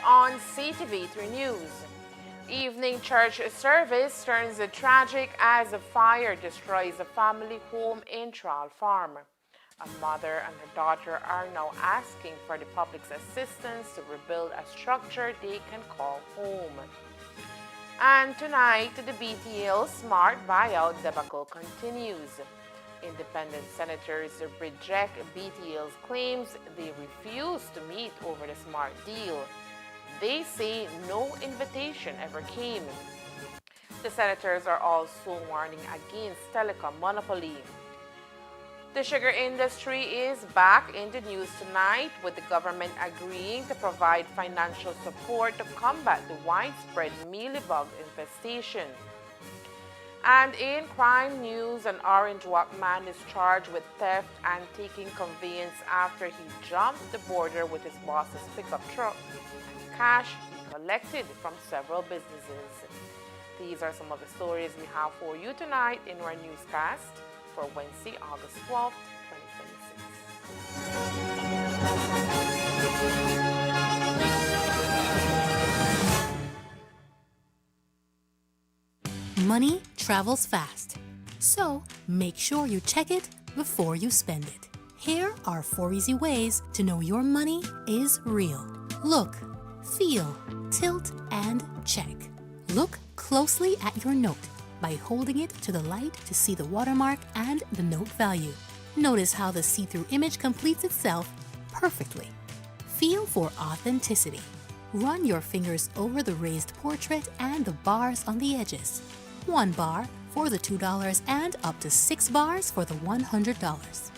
on Ctv3 News. Evening church service turns tragic as a fire destroys a family home in Trial Farm. A mother and her daughter are now asking for the public's assistance to rebuild a structure they can call home. And tonight, the BTL smart buyout debacle continues. Independent senators reject BTL's claims they refuse to meet over the smart deal. They say no invitation ever came. The senators are also warning against telecom monopoly. The sugar industry is back in the news tonight, with the government agreeing to provide financial support to combat the widespread mealybug infestation. And in crime news, an Orange Walk man is charged with theft and taking conveyance after he jumped the border with his boss's pickup truck. Cash he collected from several businesses. These are some of the stories we have for you tonight in our newscast for Wednesday, August 12th, 2026. Money travels fast, so make sure you check it before you spend it. Here are 4 easy ways to know your money is real. Look, feel, tilt, and check. Look closely at your note by holding it to the light to see the watermark and the note value. Notice how the see-through image completes itself perfectly. Feel for authenticity. Run your fingers over the raised portrait and the bars on the edges. 1 bar for the $2 and up to 6 bars for the $100.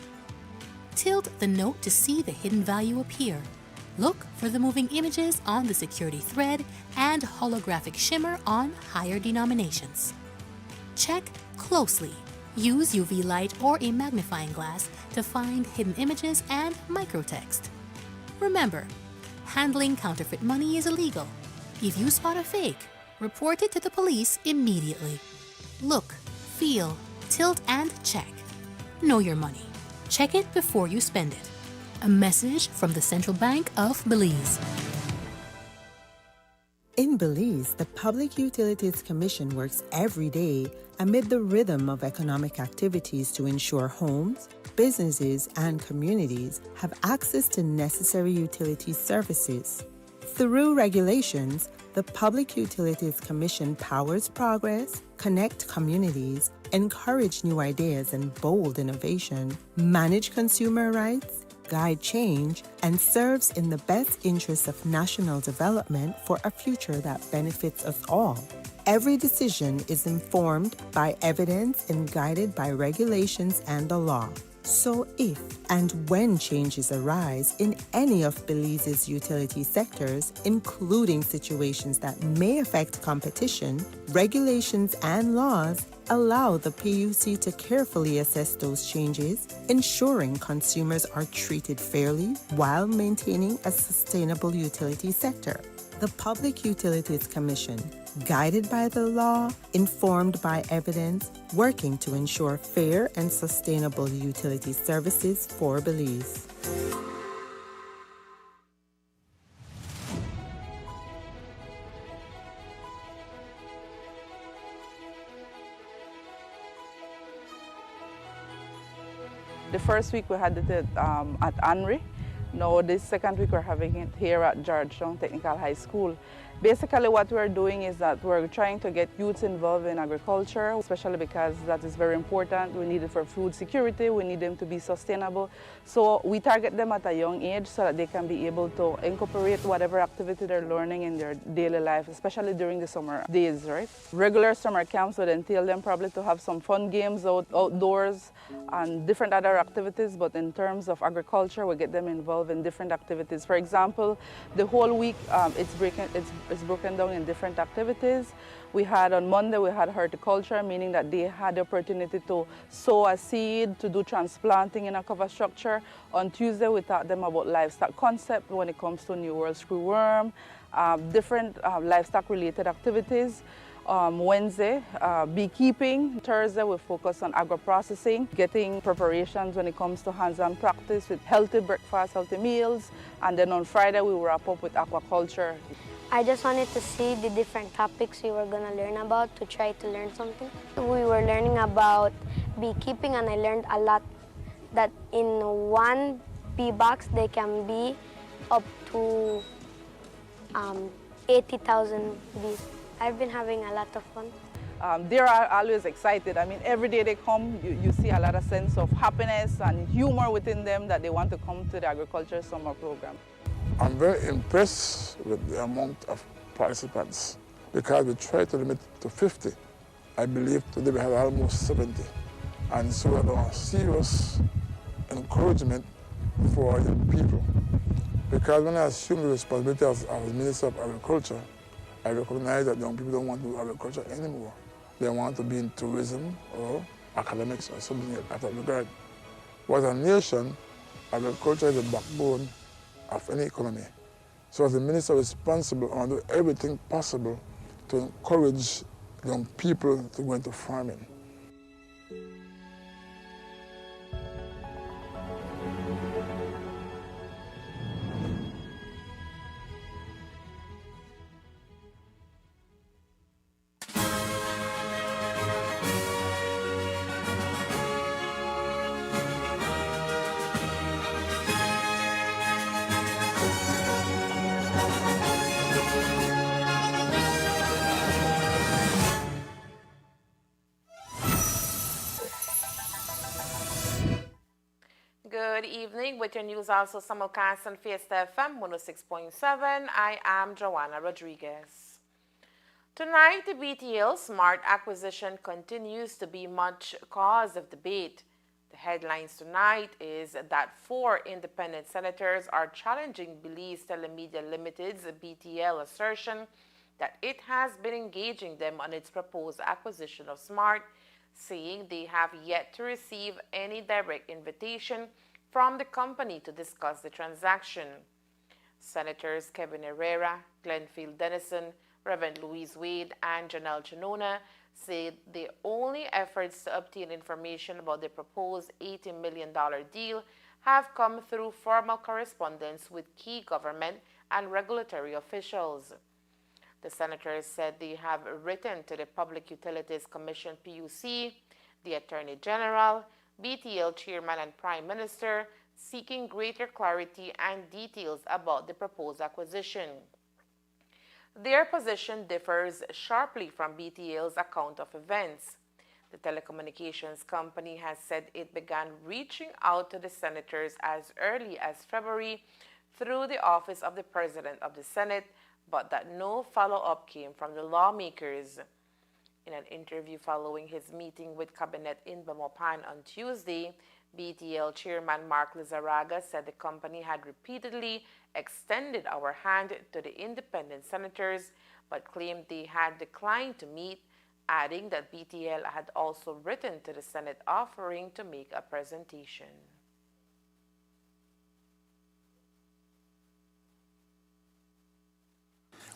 Tilt the note to see the hidden value appear. Look for the moving images on the security thread and holographic shimmer on higher denominations. Check closely. Use UV light or a magnifying glass to find hidden images and microtext. Remember, handling counterfeit money is illegal. If you spot a fake, report it to the police immediately. Look, feel, tilt, and check. Know your money. Check it before you spend it. A message from the Central Bank of Belize. In Belize, the Public Utilities Commission works every day amid the rhythm of economic activities to ensure homes, businesses, and communities have access to necessary utility services. Through regulations, the Public Utilities Commission powers progress, connect communities, encourage new ideas and bold innovation, manage consumer rights, guide change, and serves in the best interests of national development for a future that benefits us all. Every decision is informed by evidence and guided by regulations and the law. So if and when changes arise in any of Belize's utility sectors, including situations that may affect competition, regulations and laws allow the PUC to carefully assess those changes, ensuring consumers are treated fairly while maintaining a sustainable utility sector. The Public Utilities Commission, guided by the law, informed by evidence, working to ensure fair and sustainable utility services for Belize. The first week we had it at Henry. Now this second week we're having it here at Georgetown Technical High School. Basically what we're doing is that we're trying to get youths involved in agriculture, especially because that is very important. We need it for food security, we need them to be sustainable. So we target them at a young age so that they can be able to incorporate whatever activity they're learning in their daily life, especially during the summer days, right? Regular summer camps would entail them probably to have some fun games outdoors and different other activities, but in terms of agriculture, we get them involved in different activities. For example, the whole week it's broken down in different activities. We had on Monday, we had horticulture, meaning that they had the opportunity to sow a seed, to do transplanting in a cover structure. On Tuesday, we taught them about livestock concept when it comes to New World screwworm, different livestock-related activities. Wednesday, beekeeping. Thursday, we focus on agro-processing, getting preparations when it comes to hands-on practice with healthy breakfast, healthy meals. And then on Friday, we wrap up with aquaculture. I just wanted to see the different topics we were going to learn about to try to learn something. We were learning about beekeeping, and I learned a lot that in one bee box, they can be up to 80,000 bees. I've been having a lot of fun. They are always excited. I mean, every day they come, you see a lot of sense of happiness and humor within them that they want to come to the agriculture summer program. I'm very impressed with the amount of participants because we try to limit to 50. I believe today we have almost 70. And so a serious encouragement for young people. Because when I assumed the responsibility as Minister of Agriculture, I recognize that young people don't want to do agriculture anymore. They want to be in tourism or academics or something of that regard. But as a nation, agriculture is the backbone of any economy. So as the minister responsible, I want to do everything possible to encourage young people to go into farming. Good evening. With your news also simulcast on Fiesta FM 106.7, I am Joanna Rodriguez. Tonight, the BTL Smart acquisition continues to be much cause of debate. The headlines tonight is that 4 independent senators are challenging Belize Telemedia Limited's BTL assertion that it has been engaging them on its proposed acquisition of Smart, saying they have yet to receive any direct invitation from the company to discuss the transaction. Senators Kevin Herrera, Glenfield Dennison, Reverend Louise Wade, and Janelle Janona said the only efforts to obtain information about the proposed $80 million deal have come through formal correspondence with key government and regulatory officials. The senators said they have written to the Public Utilities Commission PUC, the Attorney General, BTL Chairman and Prime Minister, seeking greater clarity and details about the proposed acquisition. Their position differs sharply from BTL's account of events. The telecommunications company has said it began reaching out to the senators as early as February through the Office of the President of the Senate, but that no follow-up came from the lawmakers. In an interview following his meeting with Cabinet in Belmopan on Tuesday, BTL Chairman Mark Lizarraga said the company had repeatedly extended our hand to the independent senators, but claimed they had declined to meet, adding that BTL had also written to the Senate offering to make a presentation.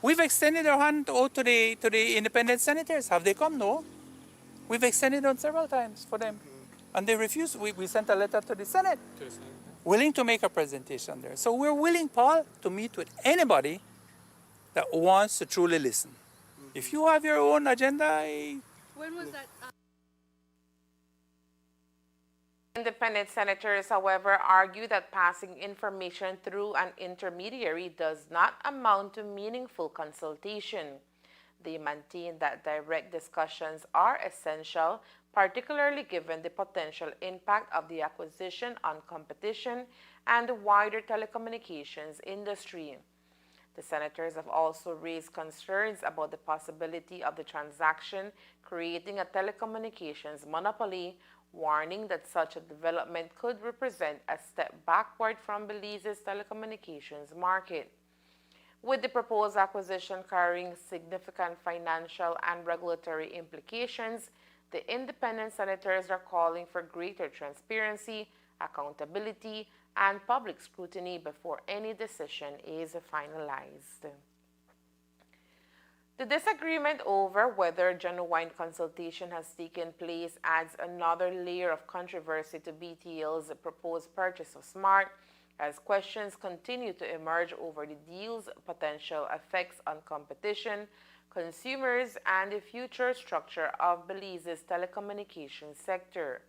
We've extended our hand to the independent senators. Have they come? No. We've extended it several times for them. And they refused. We sent a letter to the Senate, willing to make a presentation there. So we're willing, Paul, to meet with anybody that wants to truly listen. If you have your own agenda... When was that? Independent senators, however, argue that passing information through an intermediary does not amount to meaningful consultation. They maintain that direct discussions are essential, particularly given the potential impact of the acquisition on competition and the wider telecommunications industry. The senators have also raised concerns about the possibility of the transaction creating a telecommunications monopoly, warning that such a development could represent a step backward from Belize's telecommunications market. With the proposed acquisition carrying significant financial and regulatory implications, the independent senators are calling for greater transparency, accountability, and public scrutiny before any decision is finalized. The disagreement over whether genuine consultation has taken place adds another layer of controversy to BTL's proposed purchase of Smart, as questions continue to emerge over the deal's potential effects on competition, consumers, and the future structure of Belize's telecommunications sector.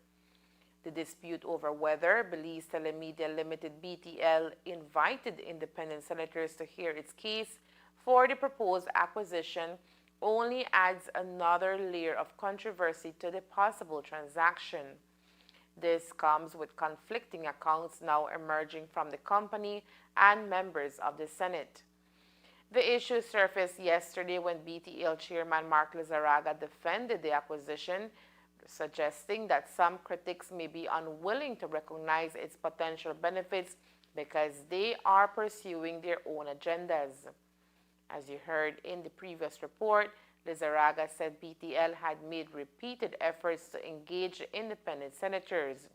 The dispute over whether Belize Telemedia Limited BTL invited independent senators to hear its case for the proposed acquisition only adds another layer of controversy to the possible transaction. This comes with conflicting accounts now emerging from the company and members of the Senate. The issue surfaced yesterday when BTL chairman Mark Lizarraga defended the acquisition, suggesting that some critics may be unwilling to recognize its potential benefits because they are pursuing their own agendas. As you heard in the previous report, Lizarraga said BTL had made repeated efforts to engage the independent senators.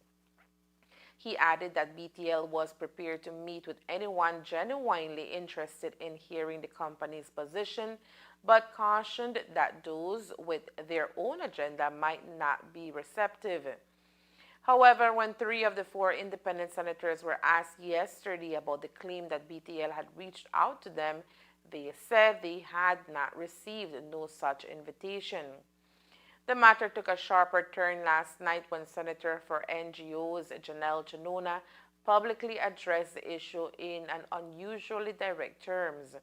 He added that BTL was prepared to meet with anyone genuinely interested in hearing the company's position, but cautioned that those with their own agenda might not be receptive. However, when 3 of the 4 independent senators were asked yesterday about the claim that BTL had reached out to them, they said they had not received no such invitation. The matter took a sharper turn last night when Senator for NGOs Janelle Janona publicly addressed the issue in an unusually direct terms.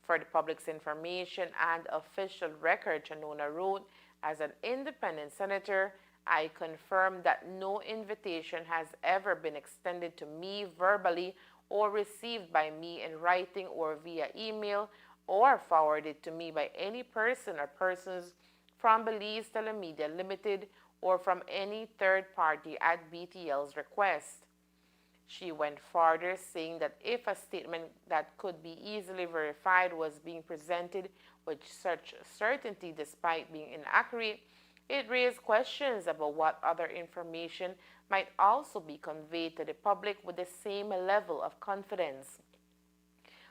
For the public's information and official record, Janona wrote, "As an independent senator, I confirm that no invitation has ever been extended to me verbally or received by me in writing or via email or forwarded to me by any person or persons from Belize Telemedia Limited or from any third party at BTL's request." She went further, saying that if a statement that could be easily verified was being presented with such certainty despite being inaccurate, it raised questions about what other information might also be conveyed to the public with the same level of confidence.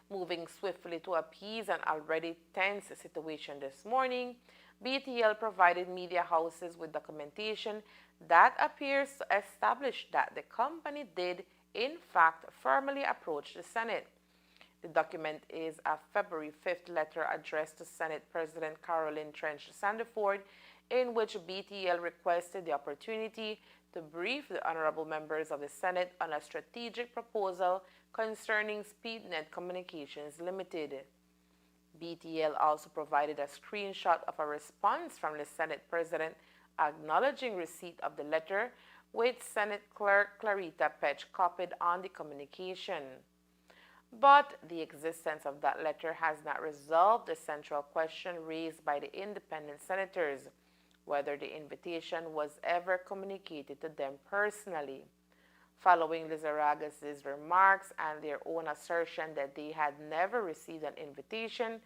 Moving swiftly to appease an already tense situation this morning, BTL provided media houses with documentation that appears to establish that the company did, in fact, formally approach the Senate. The document is a February 5th letter addressed to Senate President Caroline Trench Sandiford, in which BTL requested the opportunity to brief the honorable members of the Senate on a strategic proposal concerning SpeedNet Communications Limited. BTL also provided a screenshot of a response from the Senate President acknowledging receipt of the letter, with Senate Clerk Clarita Petch copied on the communication. But the existence of that letter has not resolved the central question raised by the independent senators, whether the invitation was ever communicated to them personally. Following Lizarraga's remarks and their own assertion that they had never received an invitation,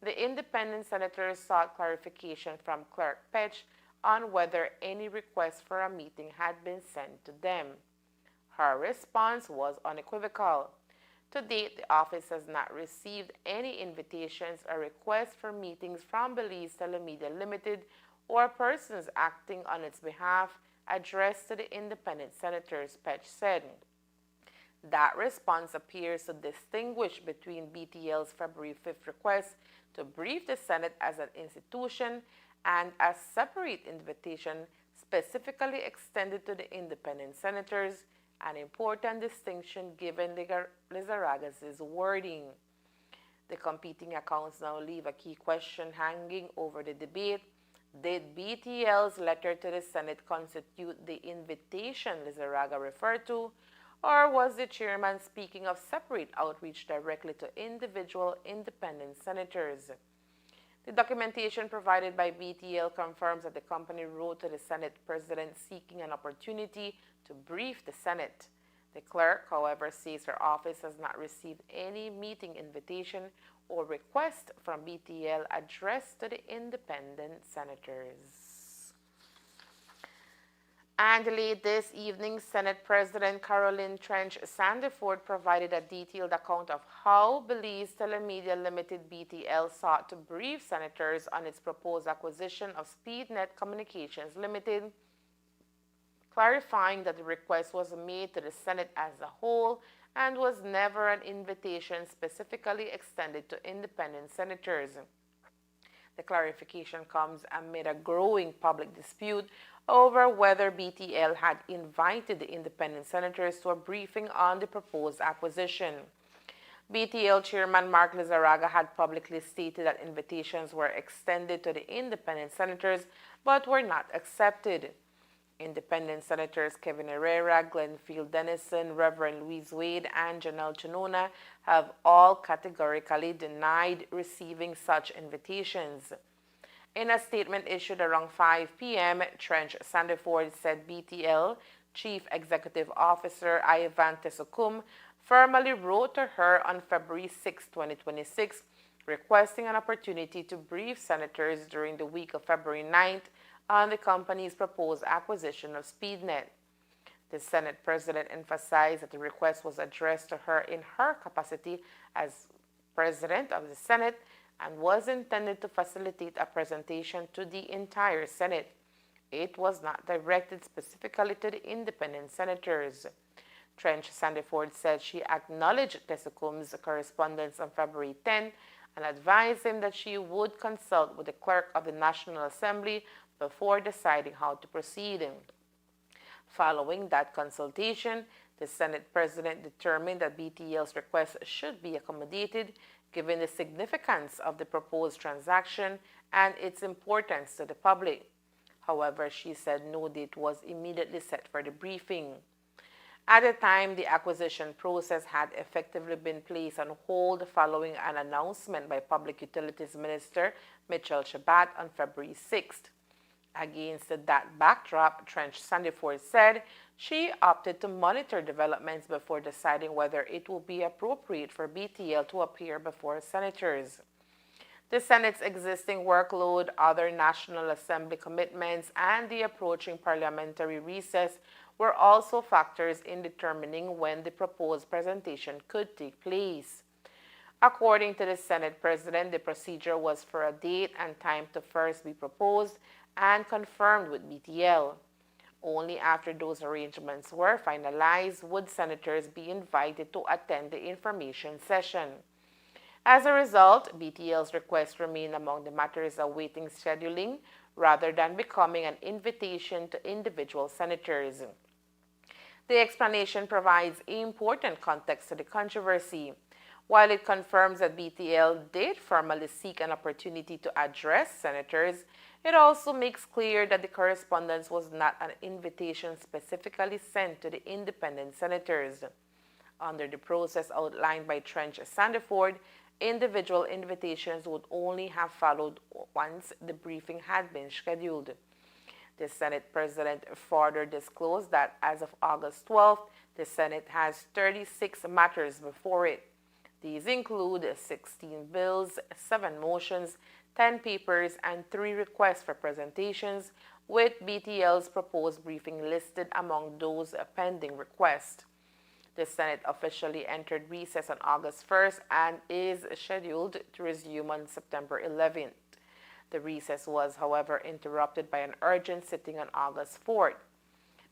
the independent senators sought clarification from Clerk Petch on whether any request for a meeting had been sent to them. Her response was unequivocal. To date, the office has not received any invitations or requests for meetings from Belize Telemedia Limited or persons acting on its behalf addressed to the independent senators, Petch said. That response appears to distinguish between BTL's February 5th request to brief the Senate as an institution and a separate invitation specifically extended to the independent senators, an important distinction given Lizarraga's wording. The competing accounts now leave a key question hanging over the debate. Did BTL's letter to the Senate constitute the invitation Lizarraga referred to, or was the chairman speaking of separate outreach directly to individual independent senators? The documentation provided by BTL confirms that the company wrote to the Senate President seeking an opportunity to brief the Senate. The clerk, however, says her office has not received any meeting invitation or request from BTL addressed to the independent senators. And late this evening, Senate President Caroline Trench Sandiford provided a detailed account of how Belize Telemedia Limited BTL sought to brief senators on its proposed acquisition of SpeedNet Communications Limited, clarifying that the request was made to the Senate as a whole and was never an invitation specifically extended to independent senators. The clarification comes amid a growing public dispute over whether BTL had invited the independent senators to a briefing on the proposed acquisition. BTL Chairman Mark Lizarraga had publicly stated that invitations were extended to the independent senators but were not accepted. Independent Senators Kevin Herrera, Glenfield Dennison, Reverend Louise Wade, and Janelle Chinona have all categorically denied receiving such invitations. In a statement issued around 5 p.m., Trench Sandiford said BTL Chief Executive Officer Ivan Tesukum formally wrote to her on February 6, 2026, requesting an opportunity to brief senators during the week of February 9th on the company's proposed acquisition of SpeedNet. The Senate President emphasized that the request was addressed to her in her capacity as President of the Senate and was intended to facilitate a presentation to the entire Senate. It was not directed specifically to the independent senators. Trench Sandiford said she acknowledged Tesukum's correspondence on February 10 and advised him that she would consult with the clerk of the National Assembly before deciding how to proceed. Following that consultation, the Senate President determined that BTL's request should be accommodated given the significance of the proposed transaction and its importance to the public. However, she said no date was immediately set for the briefing. At the time, the acquisition process had effectively been placed on hold following an announcement by Public Utilities Minister Mitchell Shabat on February 6th. Against that backdrop, Trench Sandiford said she opted to monitor developments before deciding whether it will be appropriate for BTL to appear before senators. The Senate's existing workload, other National Assembly commitments, and the approaching parliamentary recess were also factors in determining when the proposed presentation could take place. According to the Senate President, the procedure was for a date and time to first be proposed and confirmed with BTL. Only after those arrangements were finalized would senators be invited to attend the information session. As a result, BTL's request remained among the matters awaiting scheduling rather than becoming an invitation to individual senators. The explanation provides important context to the controversy. While it confirms that BTL did formally seek an opportunity to address senators, it also makes clear that the correspondence was not an invitation specifically sent to the independent senators. Under the process outlined by Trench Sandiford, individual invitations would only have followed once the briefing had been scheduled. The Senate President further disclosed that as of August 12th, the Senate has 36 matters before it. These include 16 bills, 7 motions, 10 papers, and 3 requests for presentations, with BTL's proposed briefing listed among those pending requests. The Senate officially entered recess on August 1st and is scheduled to resume on September 11th. The recess was, however, interrupted by an urgent sitting on August 4th.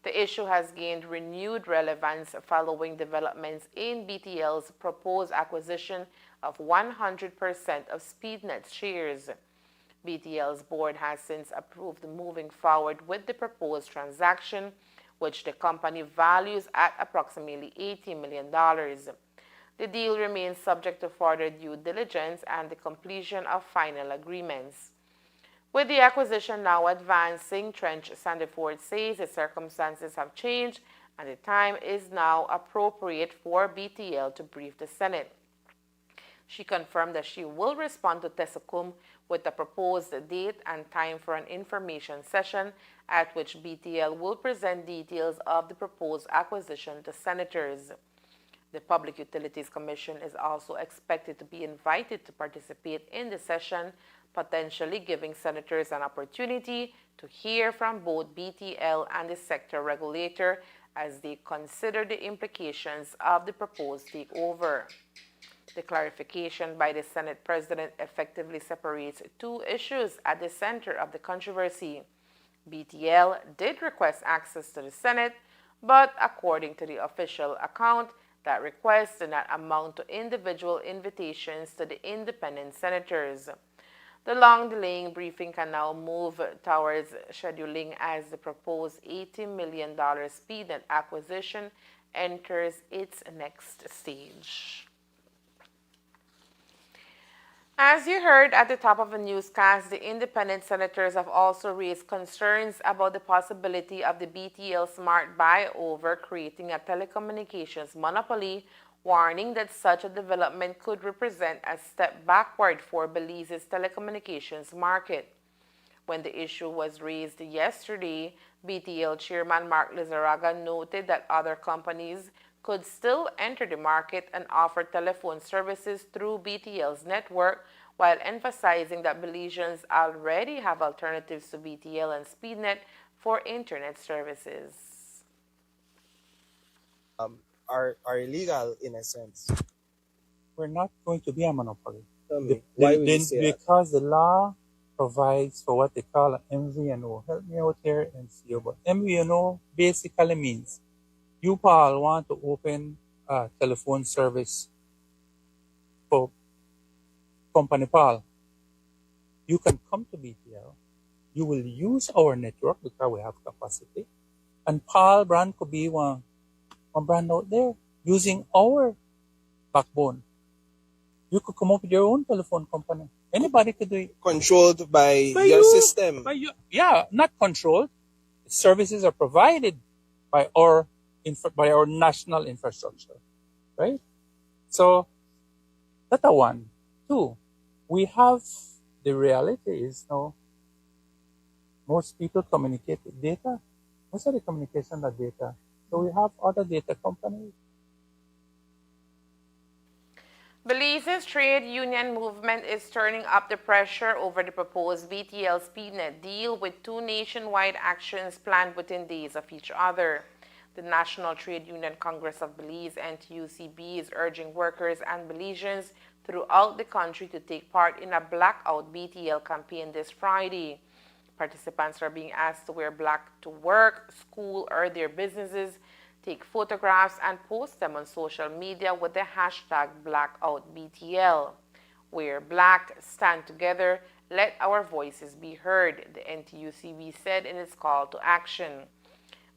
The issue has gained renewed relevance following developments in BTL's proposed acquisition of 100% of SpeedNet's shares. BTL's board has since approved moving forward with the proposed transaction, which the company values at approximately $80 million. The deal remains subject to further due diligence and the completion of final agreements. With the acquisition now advancing, Trench Sandiford says the circumstances have changed and the time is now appropriate for BTL to brief the Senate. She confirmed that she will respond to Tesukum with a proposed date and time for an information session at which BTL will present details of the proposed acquisition to senators. The Public Utilities Commission is also expected to be invited to participate in the session, potentially giving senators an opportunity to hear from both BTL and the sector regulator as they consider the implications of the proposed takeover. The clarification by the Senate President effectively separates two issues at the center of the controversy. BTL did request access to the Senate, but according to the official account, that request did not amount to individual invitations to the independent senators. The long-delaying briefing can now move towards scheduling as the proposed $80 million SpeedNet acquisition enters its next stage. As you heard at the top of the newscast, the independent senators have also raised concerns about the possibility of the BTL Smart buyover creating a telecommunications monopoly, warning that such a development could represent a step backward for Belize's telecommunications market. When the issue was raised yesterday, BTL Chairman Mark Lizarraga noted that other companies could still enter the market and offer telephone services through BTL's network, while emphasizing that Belizeans already have alternatives to BTL and SpeedNet for internet services. Are illegal in a sense. We're not going to be a monopoly. Tell me, why would you say that? Because the law provides for what they call an MVNO. Help me out here and see about MVNO basically means you, Paul, want to open a telephone service for company Paul. You can come to BTL. You will use our network because we have capacity. And Paul brand could be one brand out there using our backbone. You could come up with your own telephone company. Anybody could do it. Controlled by your system. Yeah, not controlled. Services are provided by our national infrastructure, right? So that's a one. Two, we have the reality is now most people communicate with data. Most of the communication are data. So we have other data companies. Belize's trade union movement is turning up the pressure over the proposed BTL SpeedNet deal, with two nationwide actions planned within days of each other. The National Trade Union Congress of Belize, NTUCB, is urging workers and Belizeans throughout the country to take part in a blackout BTL campaign this Friday. Participants are being asked to wear black to work, school, or their businesses, take photographs, and post them on social media with the hashtag BlackoutBTL. Wear black, stand together, let our voices be heard, the NTUCB said in its call to action.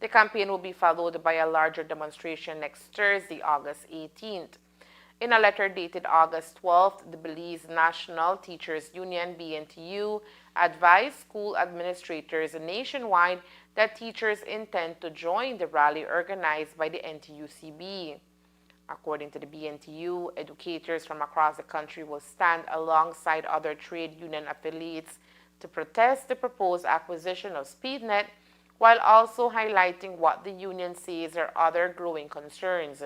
The campaign will be followed by a larger demonstration next Thursday, August 18th. In a letter dated August 12th, the Belize National Teachers Union, BNTU, advised school administrators nationwide that teachers intend to join the rally organized by the NTUCB. According to the BNTU, educators from across the country will stand alongside other trade union affiliates to protest the proposed acquisition of SpeedNet, while also highlighting what the union says are other growing concerns.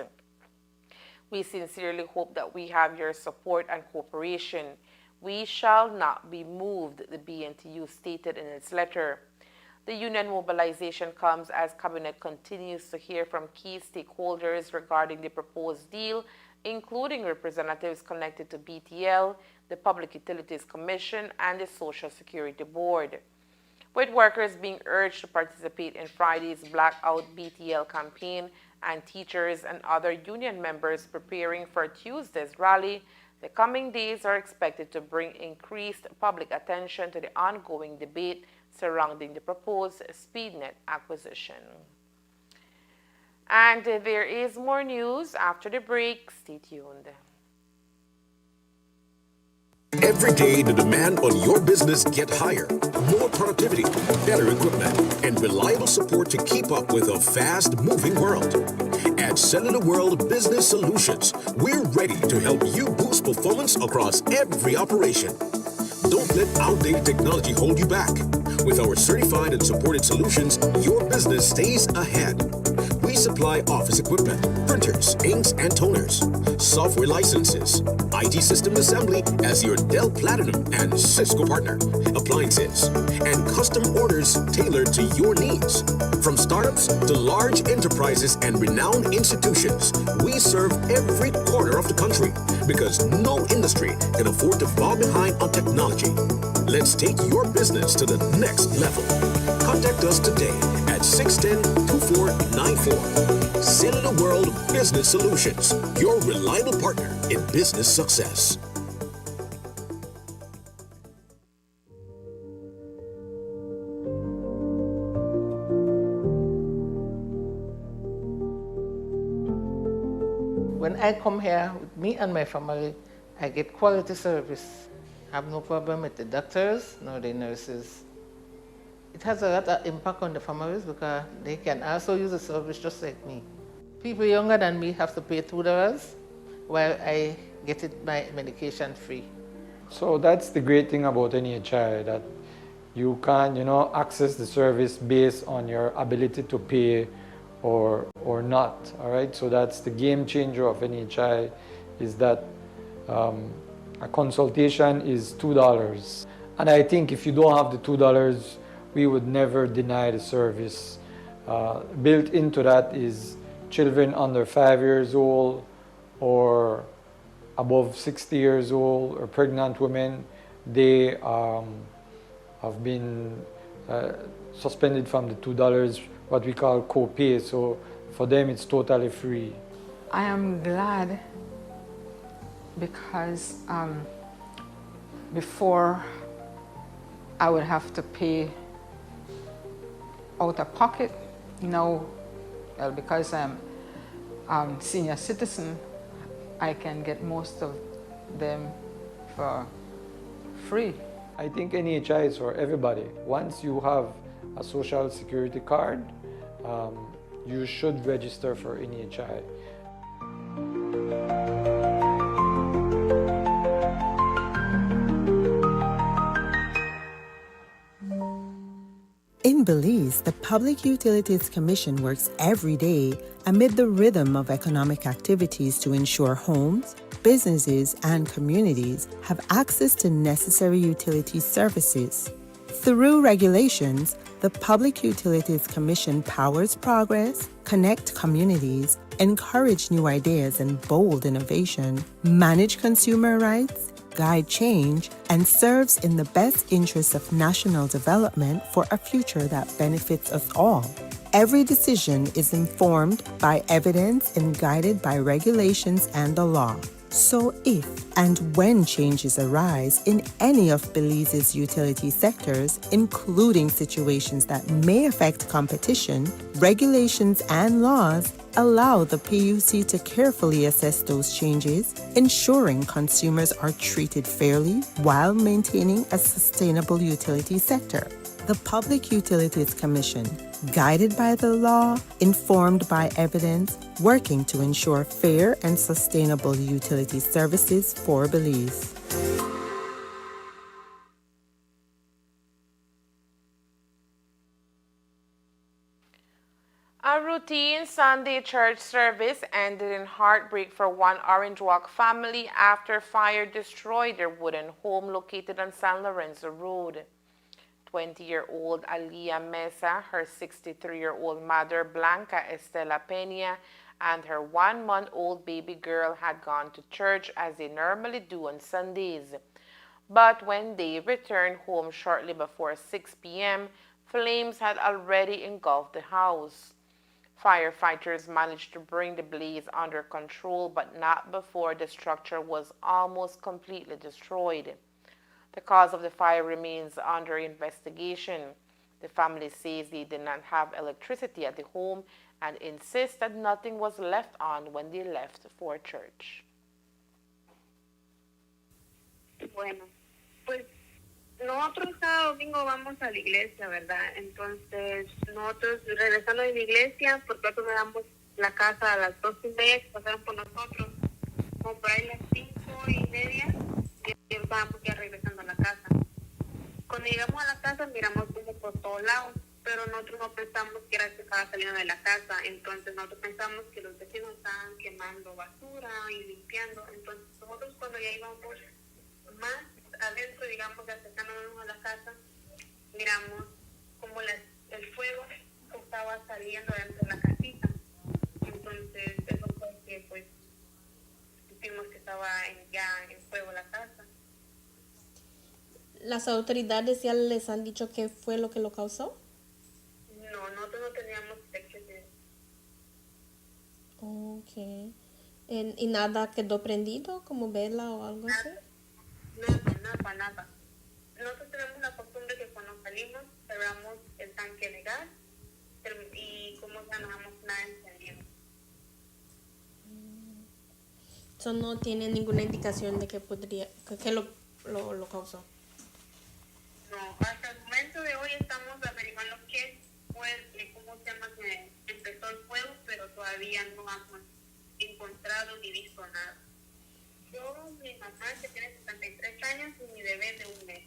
We sincerely hope that we have your support and cooperation. We shall not be moved, the BNTU stated in its letter. The union mobilization comes as Cabinet continues to hear from key stakeholders regarding the proposed deal, including representatives connected to BTL, the Public Utilities Commission, and the Social Security Board. With workers being urged to participate in Friday's Blackout BTL campaign and teachers and other union members preparing for Tuesday's rally, the coming days are expected to bring increased public attention to the ongoing debate surrounding the proposed SpeedNet acquisition. And there is more news after the break. Stay tuned. Every day, the demand on your business gets higher. More productivity, better equipment, and reliable support to keep up with a fast-moving world. At Cellular World Business Solutions, we're ready to help you boost performance across every operation. Don't let outdated technology hold you back. With our certified and supported solutions, your business stays ahead. We supply office equipment, printers, inks, and toners, software licenses, IT system assembly as your Dell Platinum and Cisco partner, appliances, and custom orders tailored to your needs. From startups to large enterprises and renowned institutions, we serve every corner of the country because no industry can afford to fall behind on technology. Let's take your business to the next level. Contact us today at 610-2494. Cellular World Business Solutions, your reliable partner in business success. When I come here with me and my family, I get quality service. I have no problem with the doctors nor the nurses. It has a lot of impact on the families because they can also use the service just like me. People younger than me have to pay $2 while I get my medication free. So that's the great thing about NHI, that you can, access the service based on your ability to pay or not. All right. So that's the game changer of NHI, is that a consultation is $2. And I think if you don't have the $2, we would never deny the service. Built into that is children under 5 years old or above 60 years old or pregnant women. They have been suspended from the $2, what we call co-pay. So for them, it's totally free. I am glad because before I would have to pay out of pocket. Now, well, because I'm senior citizen, I can get most of them for free. I think NHI is for everybody. Once you have a social security card, you should register for NHI. In Belize, the Public Utilities Commission works every day amid the rhythm of economic activities to ensure homes, businesses, and communities have access to necessary utility services. Through regulations, the Public Utilities Commission powers progress, connect communities, encourage new ideas and bold innovation, manage consumer rights, guide change, and serves in the best interests of national development for a future that benefits us all. Every decision is informed by evidence and guided by regulations and the law. So if and when changes arise in any of Belize's utility sectors, including situations that may affect competition, regulations and laws allow the PUC to carefully assess those changes, ensuring consumers are treated fairly while maintaining a sustainable utility sector. The Public Utilities Commission, guided by the law, informed by evidence, working to ensure fair and sustainable utility services for Belize. A routine Sunday church service ended in heartbreak for one Orange Walk family after fire destroyed their wooden home located on San Lorenzo Road. 20-year-old Aliyah Mesa, her 63-year-old mother Blanca Estela Peña, and her 1-month-old baby girl had gone to church as they normally do on Sundays. But when they returned home shortly before 6 p.m., flames had already engulfed the house. Firefighters managed to bring the blaze under control, but not before the structure was almost completely destroyed. The cause of the fire remains under investigation. The family says they did not have electricity at the home and insists that nothing was left on when they left for church. Bueno, pues nosotros cada domingo vamos a la iglesia, ¿verdad? Entonces nosotros regresando de la iglesia, porque nosotros le damos la casa a las 2:30, que pasaron por nosotros, como por ahí las 5:30, y estábamos ya regresando a la casa. Cuando llegamos a la casa miramos humo por todos lados, pero nosotros no pensamos que era que estaba saliendo de la casa, entonces nosotros pensamos que los vecinos estaban quemando basura y limpiando, entonces nosotros cuando ya íbamos más adentro, digamos, acercándonos a la casa, miramos como el fuego estaba saliendo dentro de la casita, entonces eso fue que pues supimos que estaba ya en fuego la casa. ¿Las autoridades ya les han dicho qué fue lo que lo causó? No, nosotros no teníamos fechas de eso. Ok. ¿Y nada quedó prendido, como vela o algo así? Nada. Nosotros tenemos la costumbre que cuando salimos cerramos el tanque de gas y como ya no dejamos nada encendido. Eso no tiene ninguna indicación de que podría, que lo causó. No, hasta el momento de hoy estamos averiguando qué fue, cómo se llama, que empezó el fuego, pero todavía no hemos encontrado ni visto nada. Yo, mi mamá, que tiene 73 años, y mi bebé de 1 mes.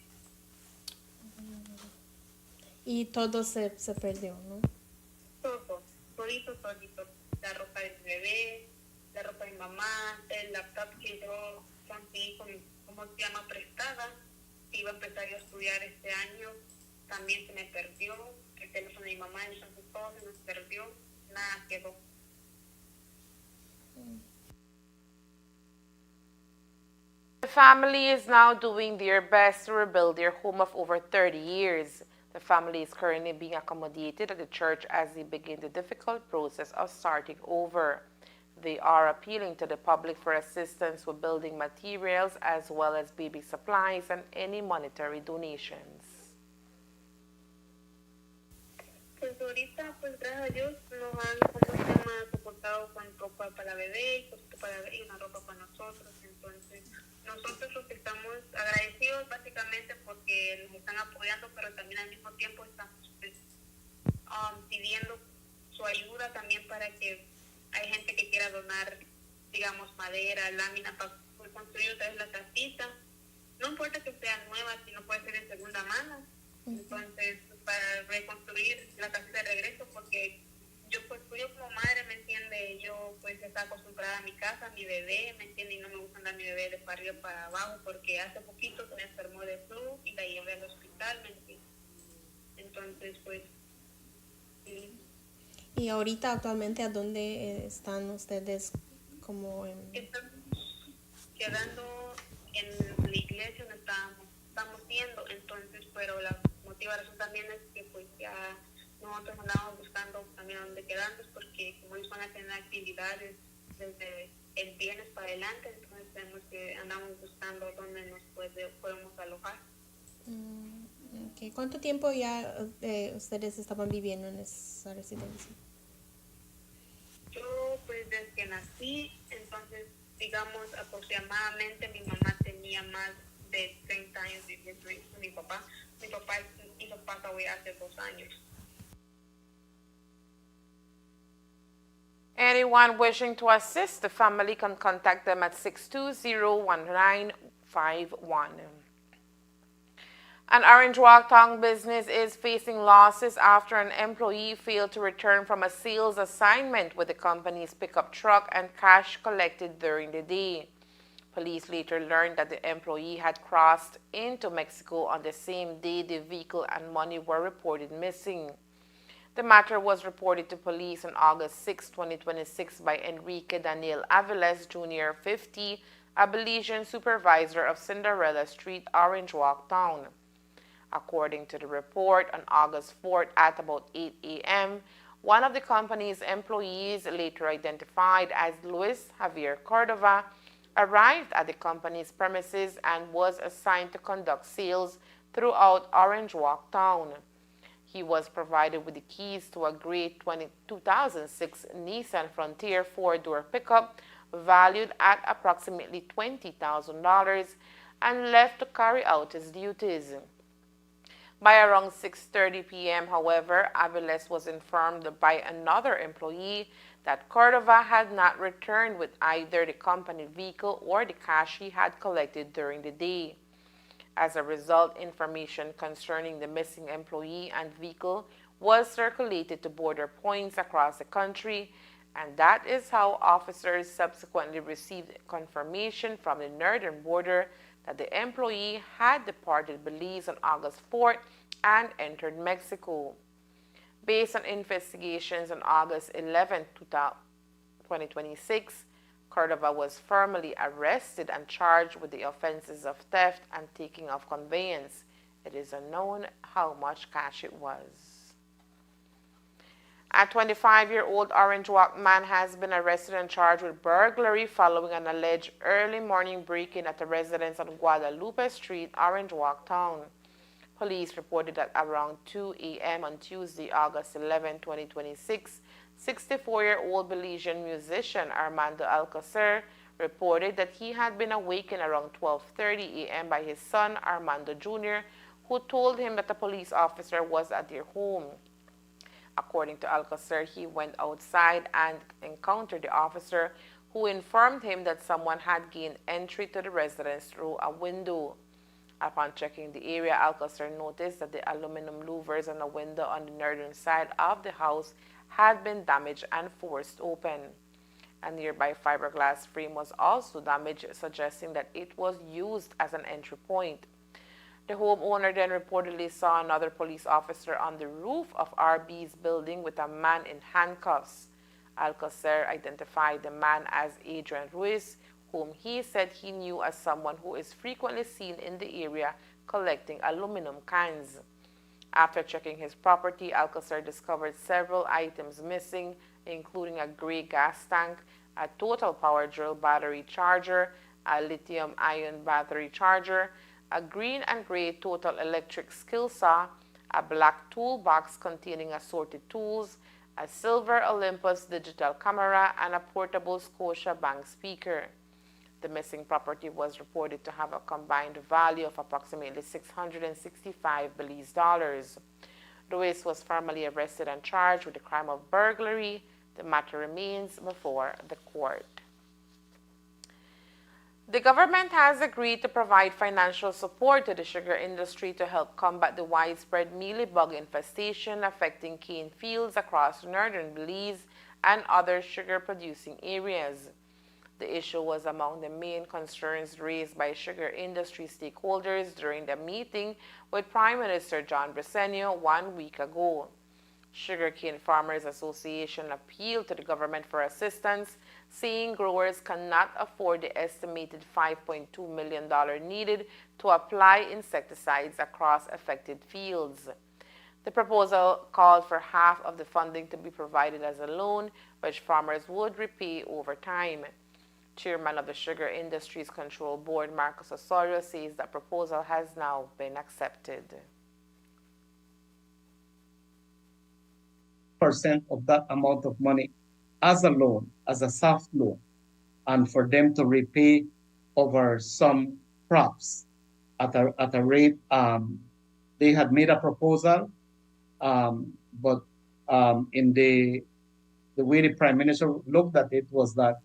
Y todo se perdió, ¿no? Todito. La ropa del bebé, la ropa de mi mamá, el laptop que yo conseguí ¿cómo se llama? Prestada. Iba a empezar yo a estudiar este año, también se me perdió. El teléfono de mi mamá, entonces todo se nos perdió, nada quedó. The family is now doing their best to rebuild their home of over 30 years. The family is currently being accommodated at the church as they begin the difficult process of starting over. They are appealing to the public for assistance with building materials as well as baby supplies and any monetary donations. Pues ahorita, pues gracias a Dios, nos han, ¿cómo se llama?, soportado con ropa para bebé y cosas para bebé y una ropa para nosotros. Entonces, nosotros los que estamos agradecidos básicamente porque nos están apoyando, pero también al mismo tiempo estamos pues, pidiendo su ayuda también para que hay gente que quiera donar, digamos, madera, lámina para construir otra vez la casita. No importa que sea nueva, si no puede ser de segunda mano. Entonces, para reconstruir la casita de regreso, porque yo como madre, ¿me entiende? Yo pues estaba acostumbrada a mi casa, a mi bebé, ¿me entiende? Y no me gusta andar mi bebé de para arriba para abajo, porque hace poquito se me enfermó de flu y la llevé al hospital, ¿me entiende? Entonces, pues, sí. ¿Y ahorita actualmente a dónde están ustedes como Estamos quedando en la iglesia donde estamos yendo, entonces, pero la motivación también es que pues ya nosotros andamos buscando también dónde quedarnos, porque como ellos van a tener actividades desde el viernes para adelante, entonces tenemos que andamos buscando dónde nos podemos alojar. Okay. ¿Cuánto tiempo ya ustedes estaban viviendo en esa residencia? Yo pues desde que nací, entonces digamos aproximadamente mi mamá tenía más de 30 años viviendo con mi papá. Mi papá hizo pasaway hace 2 años. Anyone wishing to assist the family can contact them at 620-1951. An Orange Walk Town business is facing losses after an employee failed to return from a sales assignment with the company's pickup truck and cash collected during the day. Police later learned that the employee had crossed into Mexico on the same day the vehicle and money were reported missing. The matter was reported to police on August 6, 2026 by Enrique Daniel Aviles Jr., 50, a Belizean supervisor of Cinderella Street, Orange Walk Town. According to the report, on August 4th at about 8 a.m., one of the company's employees, later identified as Luis Javier Cordova, arrived at the company's premises and was assigned to conduct sales throughout Orange Walk Town. He was provided with the keys to a gray 2006 Nissan Frontier 4-door pickup valued at approximately $20,000 and left to carry out his duties. By around 6:30 p.m., however, Aviles was informed by another employee that Cordova had not returned with either the company vehicle or the cash he had collected during the day. As a result, information concerning the missing employee and vehicle was circulated to border points across the country, and that is how officers subsequently received confirmation from the northern border that the employee had departed Belize on August 4th and entered Mexico. Based on investigations on August 11, 2026, Cordova was formally arrested and charged with the offenses of theft and taking of conveyance. It is unknown how much cash it was. A 25-year-old Orange Walk man has been arrested and charged with burglary following an alleged early morning break-in at a residence on Guadalupe Street, Orange Walk Town. Police reported that around 2 a.m. on Tuesday, August 11, 2026, 64-year-old Belizean musician Armando Alcocer reported that he had been awakened around 12:30 a.m. by his son, Armando Jr., who told him that a police officer was at their home. According to Alcocer, he went outside and encountered the officer, who informed him that someone had gained entry to the residence through a window. Upon checking the area, Alcocer noticed that the aluminum louvers on a window on the northern side of the house had been damaged and forced open. A nearby fiberglass frame was also damaged, suggesting that it was used as an entry point. The homeowner then reportedly saw another police officer on the roof of RB's building with a man in handcuffs. Alcocer identified the man as Adrian Ruiz, whom he said he knew as someone who is frequently seen in the area collecting aluminum cans. After checking his property, Alcocer discovered several items missing, including a gray gas tank, a total power drill battery charger, a lithium-ion battery charger, a green and gray total electric skill saw, a black toolbox containing assorted tools, a silver Olympus digital camera, and a portable Scotiabank speaker. The missing property was reported to have a combined value of approximately $665 Belize dollars. Ruiz was formally arrested and charged with the crime of burglary. The matter remains before the court. The government has agreed to provide financial support to the sugar industry to help combat the widespread mealybug infestation affecting cane fields across northern Belize and other sugar-producing areas. The issue was among the main concerns raised by sugar industry stakeholders during the meeting with Prime Minister John Briceño 1 week ago. Sugarcane Farmers Association appealed to the government for assistance, saying growers cannot afford the estimated $5.2 million needed to apply insecticides across affected fields. The proposal called for half of the funding to be provided as a loan, which farmers would repay over time. Chairman of the Sugar Industries Control Board, Marcos Osorio, says that proposal has now been accepted. Percent of that amount of money as a loan, as a soft loan, and for them to repay over some crops at a rate. They had made a proposal, but in the way the Prime Minister looked at it was that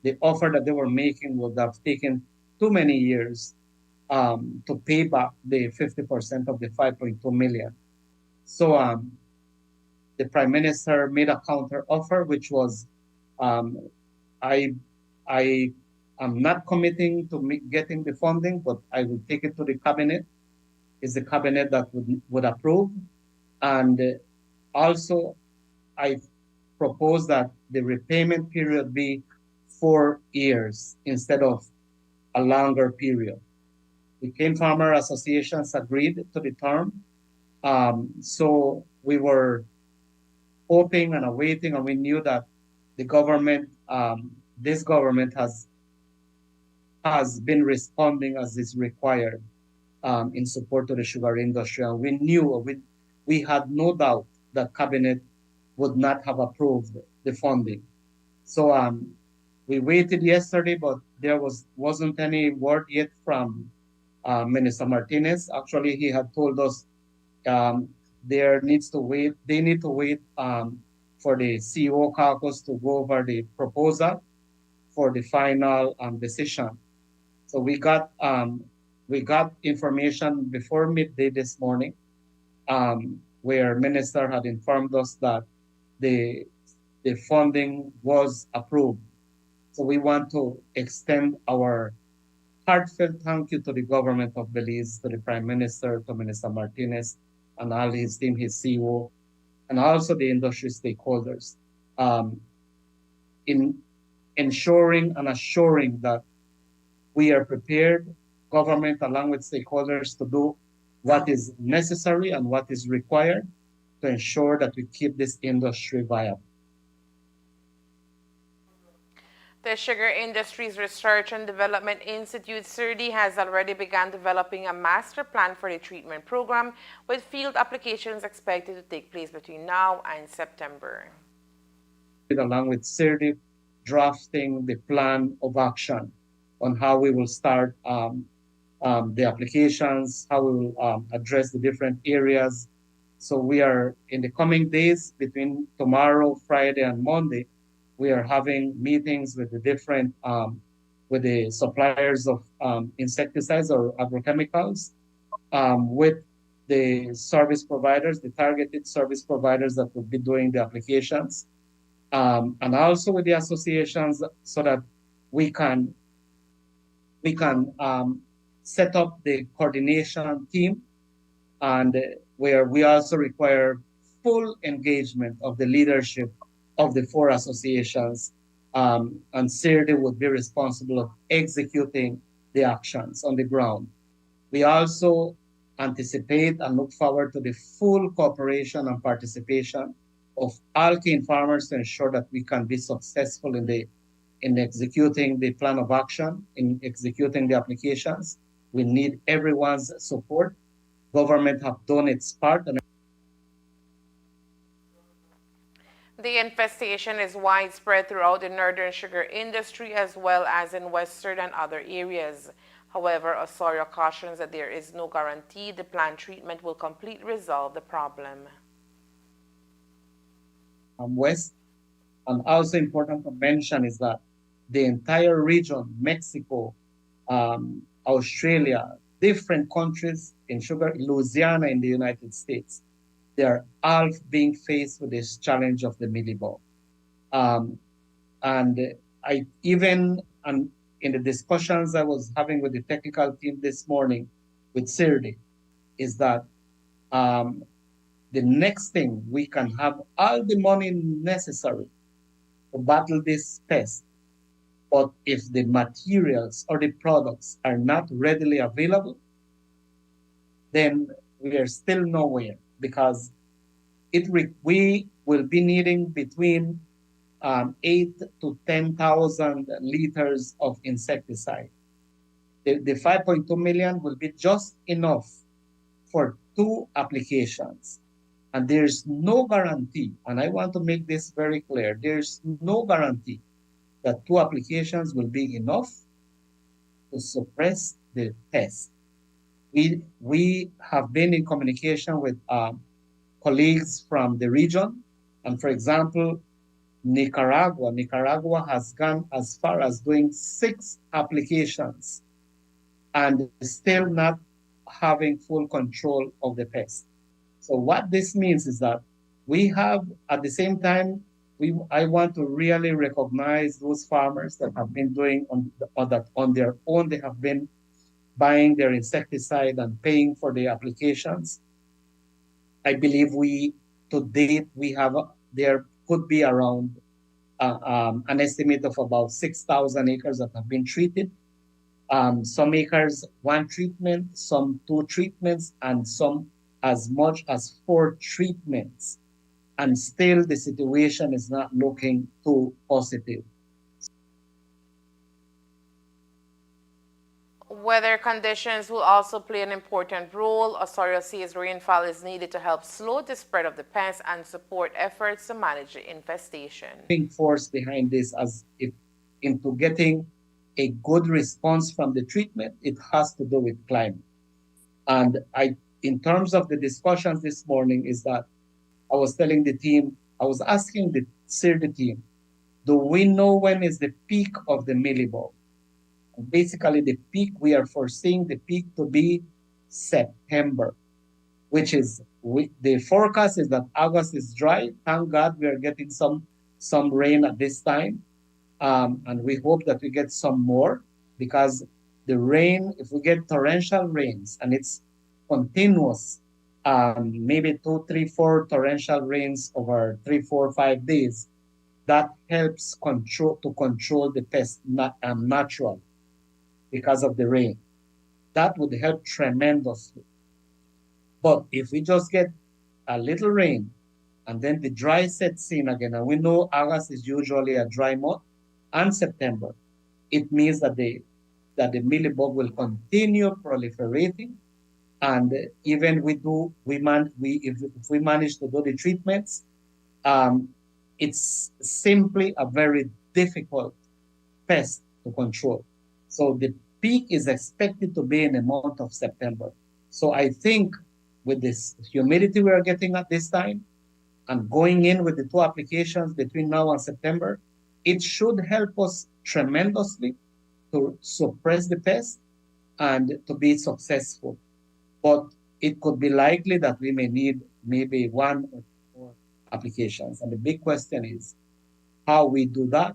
the offer that they were making would have taken too many years to pay back the 50% of the 5.2 million. So the Prime Minister made a counter offer, which was, I am not committing to getting the funding, but I will take it to the cabinet. It's the cabinet that would approve. And also, I propose that the repayment period be 4 years instead of a longer period. The Cane Farmer Associations agreed to the term. So we were hoping and awaiting, and we knew that the government, this government has been responding as is required in support to the sugar industry. And we knew, we had no doubt that cabinet would not have approved the funding. So we waited yesterday, but there wasn't any word yet from Minister Martinez. Actually, he had told us they need to wait for the CEO caucus to go over the proposal for the final decision. So we got information before midday this morning, where Minister had informed us that the funding was approved. So we want to extend our heartfelt thank you to the government of Belize, to the Prime Minister, to Minister Martinez, and all his team, his CEO, and also the industry stakeholders, in ensuring and assuring that we are prepared, government along with stakeholders, to do what is necessary and what is required to ensure that we keep this industry viable. The Sugar Industries Research and Development Institute, CIRDI, has already begun developing a master plan for the treatment program, with field applications expected to take place between now and September. Along with CIRDI, drafting the plan of action on how we will start the applications, how we will address the different areas. So we are, in the coming days, between tomorrow, Friday, and Monday, we are having meetings with the different, with the suppliers of insecticides or agrochemicals, with the service providers, the targeted service providers that will be doing the applications, and also with the associations, so that we can set up the coordination team, and where we also require full engagement of the leadership of the 4 associations, and CIRDI would be responsible of executing the actions on the ground. We also anticipate and look forward to the full cooperation and participation of all cane farmers to ensure that we can be successful in executing the plan of action, in executing the applications. We need everyone's support. Government have done its part. The infestation is widespread throughout the northern sugar industry, as well as in western and other areas. However, Osorio cautions that there is no guarantee the planned treatment will completely resolve the problem. West, and also important to mention is that the entire region, Mexico, Australia, different countries in sugar, Louisiana in the United States, they are all being faced with this challenge of the mealybug. And in the discussions I was having with the technical team this morning with CIRDI, is that the next thing, we can have all the money necessary to battle this pest, but if the materials or the products are not readily available, then we are still nowhere, because we will be needing between 8,000 to 10,000 liters of insecticide. The 5.2 million will be just enough for 2 applications. And there's no guarantee, and I want to make this very clear, there's no guarantee that 2 applications will be enough to suppress the pest. We have been in communication with colleagues from the region, and for example, Nicaragua has gone as far as doing 6 applications and still not having full control of the pest. So what this means is that we have, at the same time, I want to really recognize those farmers that have been doing that on their own. They have been buying their insecticide and paying for the applications. I believe to date, there could be around an estimate of about 6,000 acres that have been treated. Some acres 1 treatment, some 2 treatments, and some as much as 4 treatments. And still the situation is not looking too positive. Weather conditions will also play an important role. Osorio says rainfall is needed to help slow the spread of the pest and support efforts to manage the infestation. Force behind this, into getting a good response from the treatment, it has to do with climate. And in terms of the discussions this morning, is that I was telling the team, I was asking the CIRDI team, do we know when is the peak of the mealybug? Basically, the peak, we are foreseeing the peak to be September, which is the forecast is that August is dry. Thank God we are getting some rain at this time, and we hope that we get some more, because the rain, if we get torrential rains and it's continuous, maybe 2, 3, 4 torrential rains over 3, 4, 5 days, that helps control the pest natural because of the rain. That would help tremendously. But if we just get a little rain and then the dry sets in again, and we know August is usually a dry month, and September, it means that the mealybug will continue proliferating. And even if we manage to do the treatments, it's simply a very difficult pest to control. So the peak is expected to be in the month of September. So I think with this humidity we are getting at this time, and going in with the 2 applications between now and September, it should help us tremendously to suppress the pest and to be successful. But it could be likely that we may need maybe 1 or 2 applications. And the big question is how we do that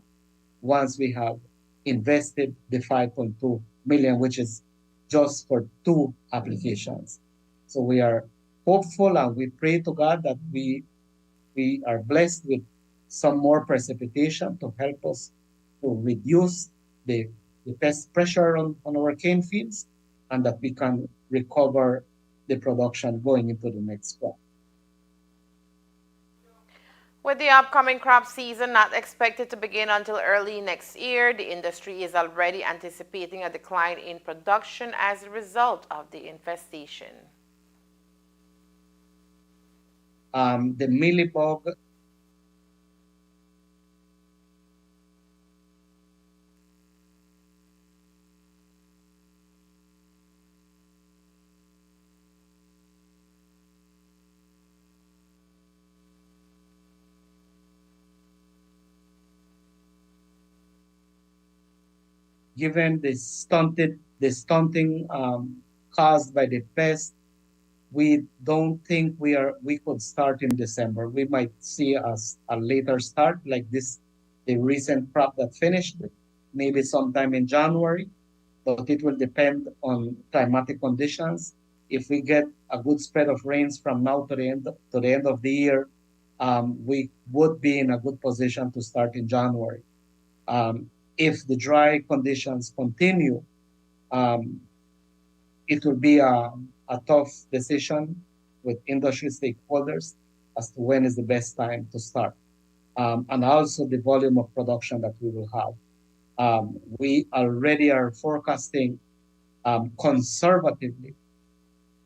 once we have invested the 5.2 million, which is just for 2 applications. So we are hopeful, and we pray to God that we are blessed with some more precipitation to help us to reduce the pest pressure on our cane fields, and that we can recover the production going into the next crop. With the upcoming crop season not expected to begin until early next year, the industry is already anticipating a decline in production as a result of the infestation. The mealybug given the stunting caused by the pest, we don't think we could start in December. We might see a later start, like the recent crop that finished, maybe sometime in January, but it will depend on climatic conditions. If we get a good spread of rains from now to the end of the year, we would be in a good position to start in January. If the dry conditions continue, it will be a tough decision with industry stakeholders as to when is the best time to start, and also the volume of production that we will have. We already are forecasting conservatively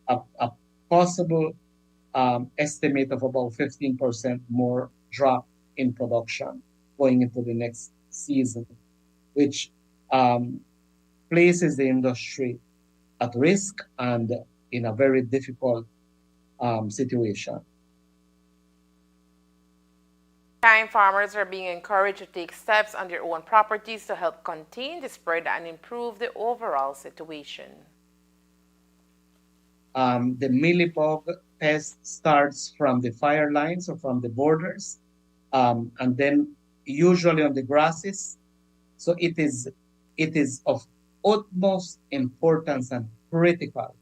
a possible estimate of about 15% more drop in production going into the next season, which places the industry at risk and in a very difficult situation. Farmers are being encouraged to take steps on their own properties to help contain the spread and improve the overall situation. The mealybug pest starts from the fire lines or from the borders, and then usually on the grasses. So it is of utmost importance and critical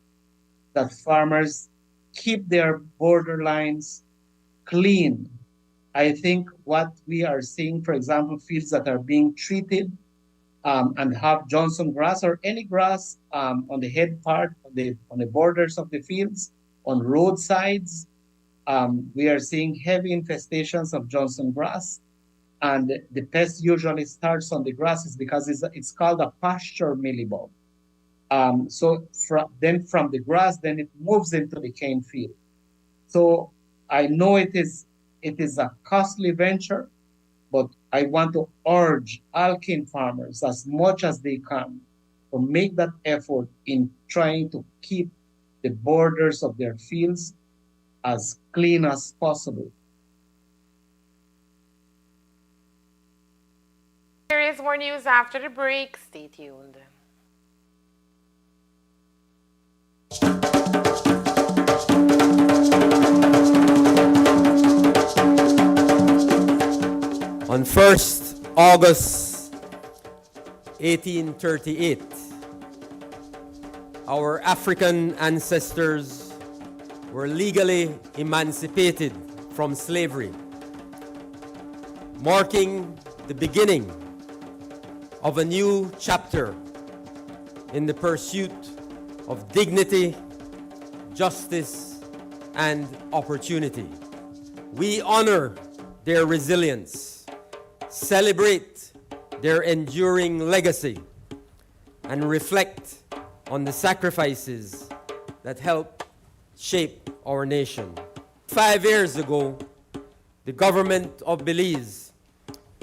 that farmers keep their borderlines clean. I think what we are seeing, for example, fields that are being treated and have Johnson grass or any grass on the head part, on the borders of the fields, on roadsides, we are seeing heavy infestations of Johnson grass. And the pest usually starts on the grasses because it's called a pasture mealybug. So then from the grass, then it moves into the cane field. So I know it is a costly venture, but I want to urge all cane farmers as much as they can to make that effort in trying to keep the borders of their fields as clean as possible. There is more news after the break. Stay tuned. 1st August 1838, our African ancestors were legally emancipated from slavery, marking the beginning of a new chapter in the pursuit of dignity, justice, and opportunity. We honor their resilience, celebrate their enduring legacy, and reflect on the sacrifices that help shape our nation. 5 years ago, the government of Belize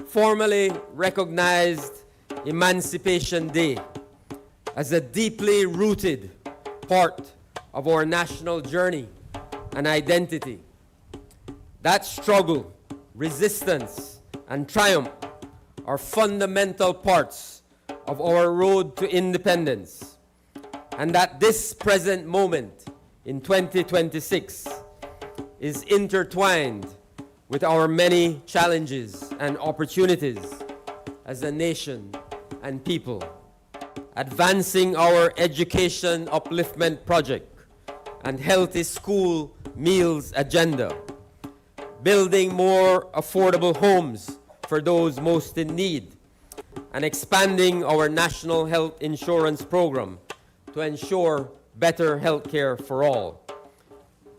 formally recognized Emancipation Day as a deeply rooted part of our national journey and identity. That struggle, resistance, and triumph are fundamental parts of our road to independence, and that this present moment in 2026 is intertwined with our many challenges and opportunities as a nation and people. Advancing our education upliftment project and healthy school meals agenda, building more affordable homes for those most in need, and expanding our national health insurance program to ensure better health care for all.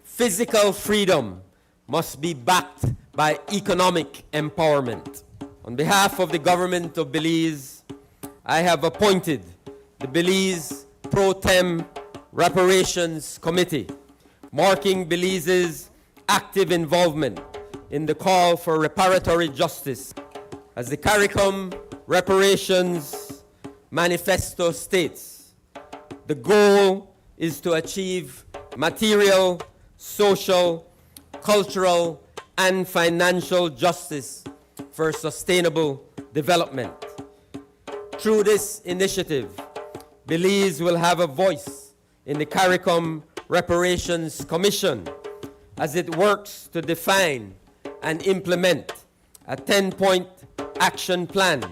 Physical freedom must be backed by economic empowerment. On behalf of the government of Belize, I have appointed the Belize Pro Tem Reparations Committee, marking Belize's active involvement in the call for reparatory justice. As the CARICOM Reparations Manifesto states, the goal is to achieve material, social, cultural, and financial justice for sustainable development. Through this initiative, Belize will have a voice in the CARICOM Reparations Commission as it works to define and implement a 10-point action plan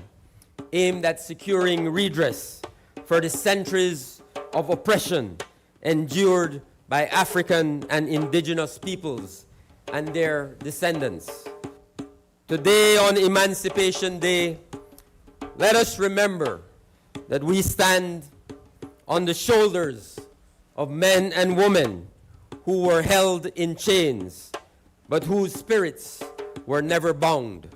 aimed at securing redress for the centuries of oppression endured by African and indigenous peoples and their descendants. Today, on Emancipation Day, let us remember that we stand on the shoulders of men and women who were held in chains, but whose spirits were never bound.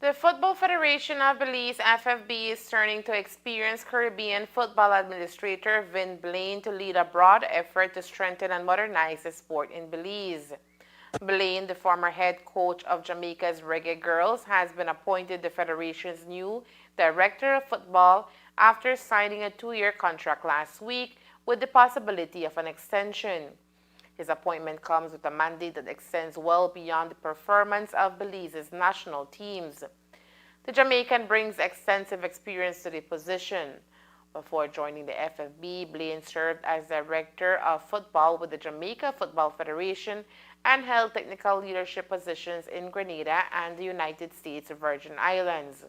The Football Federation of Belize, FFB, is turning to experienced Caribbean football administrator Vin Blaine to lead a broad effort to strengthen and modernize the sport in Belize. Blaine, the former head coach of Jamaica's Reggae Girls, has been appointed the Federation's new Director of Football after signing a 2-year contract last week with the possibility of an extension. His appointment comes with a mandate that extends well beyond the performance of Belize's national teams. The Jamaican brings extensive experience to the position. Before joining the FFB, Blaine served as Director of Football with the Jamaica Football Federation and held technical leadership positions in Grenada and the United States Virgin Islands.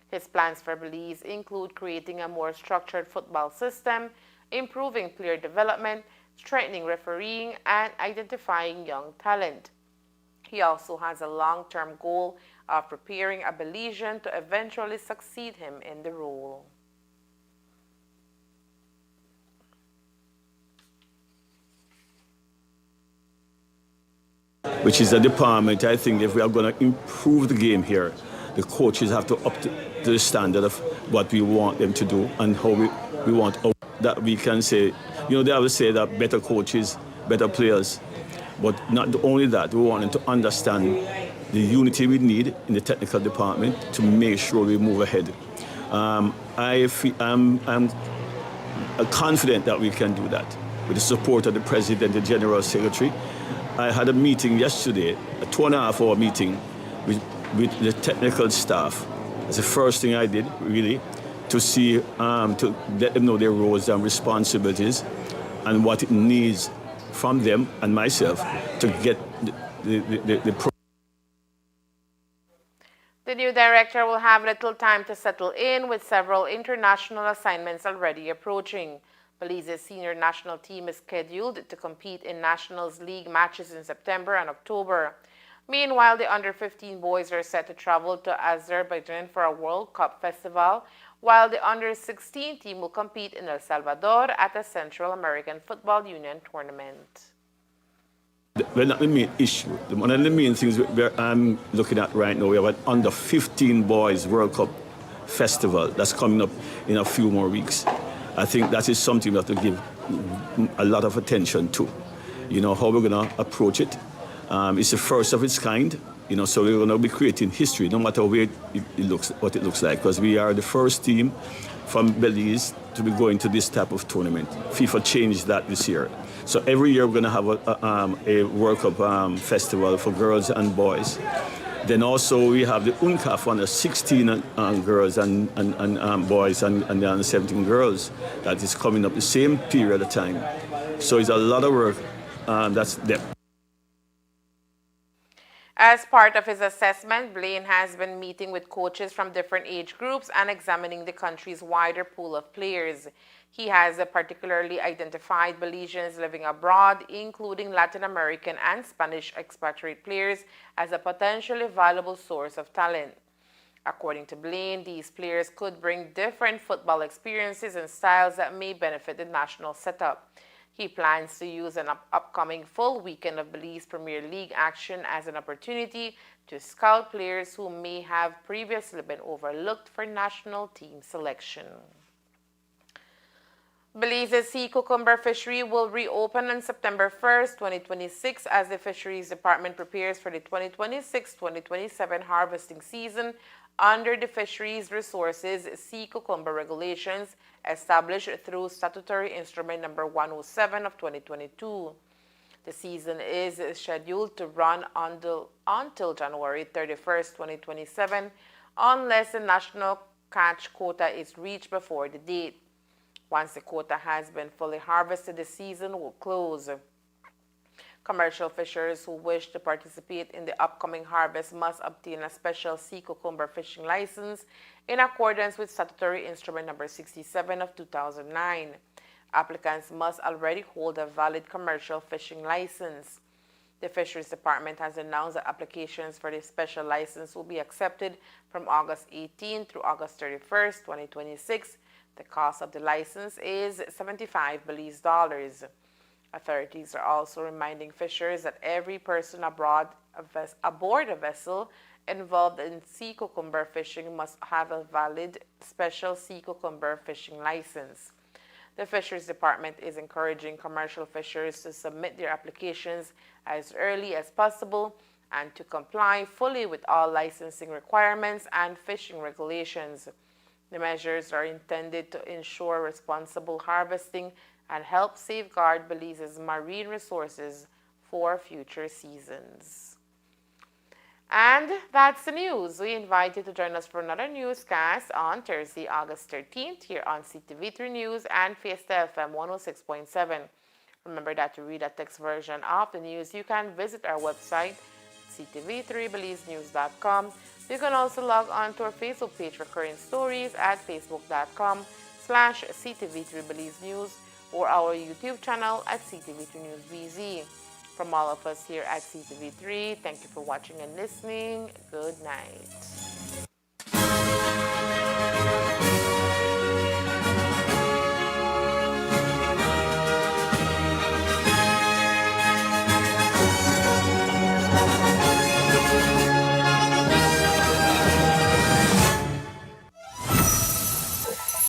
His plans for Belize include creating a more structured football system, improving player development, strengthening refereeing, and identifying young talent. He also has a long-term goal of preparing a Belizean to eventually succeed him in the role. Which is a department, I think, if we are going to improve the game here, the coaches have to up to the standard of what we want them to do and how we want that we can say. You know, they always say that better coaches, better players. But not only that, we want them to understand the unity we need in the technical department to make sure we move ahead. I'm confident that we can do that. with the support of the President and General Secretary. I had a meeting yesterday, a 2.5-hour meeting with the technical staff. That's the first thing I did, really, to see, to let them know their roles and responsibilities and what it needs from them and myself to get the The new director will have little time to settle in, with several international assignments already approaching. Belize's senior national team is scheduled to compete in Nationals League matches in September and October. Meanwhile, the under-15 boys are set to travel to Azerbaijan for a World Cup festival, while the under-16 team will compete in El Salvador at the Central American Football Union tournament. Well, not the main issue. One of the main things I'm looking at right now, we have an under-15 boys World Cup festival that's coming up in a few more weeks. I think that is something we have to give a lot of attention to. You know, how we're going to approach it. It's the first of its kind, you know, so we're going to be creating history, no matter where it looks, what it looks like, because we are the first team from Belize to be going to this type of tournament. FIFA changed that this year. So every year we're going to have a World Cup festival for girls and boys. Then also we have the UNCAF under 16 girls and boys and the under 17 girls that is coming up the same period of time. So it's a lot of work that's there. As part of his assessment, Blaine has been meeting with coaches from different age groups and examining the country's wider pool of players. He has particularly identified Belizeans living abroad, including Latin American and Spanish expatriate players, as a potentially valuable source of talent. According to Blaine, these players could bring different football experiences and styles that may benefit the national setup. He plans to use an upcoming full weekend of Belize Premier League action as an opportunity to scout players who may have previously been overlooked for national team selection. Belize's sea cucumber fishery will reopen on September 1st, 2026, as the Fisheries Department prepares for the 2026-2027 harvesting season under the Fisheries Resources Sea Cucumber Regulations established through Statutory Instrument Number 107 of 2022. The season is scheduled to run until January 31st, 2027, unless the national catch quota is reached before the date. Once the quota has been fully harvested, the season will close. Commercial fishers who wish to participate in the upcoming harvest must obtain a special sea cucumber fishing license in accordance with Statutory Instrument Number 67 of 2009. Applicants must already hold a valid commercial fishing license. The Fisheries Department has announced that applications for the special license will be accepted from August 18 through August 31st, 2026. The cost of the license is $75 Belize dollars. Authorities are also reminding fishers that every person aboard a vessel involved in sea cucumber fishing must have a valid special sea cucumber fishing license. The Fisheries Department is encouraging commercial fishers to submit their applications as early as possible and to comply fully with all licensing requirements and fishing regulations. The measures are intended to ensure responsible harvesting and help safeguard Belize's marine resources for future seasons. And that's the news. We invite you to join us for another newscast on Thursday, August 13th, here on Ctv3 News and Fiesta FM 106.7. Remember that to read a text version of the news, you can visit our website, ctv3belizenews.com. You can also log on to our Facebook page for current stories at facebook.com/ctv3belizenews or our YouTube channel at Ctv3 News BZ. From all of us here at Ctv3, thank you for watching and listening. Good night.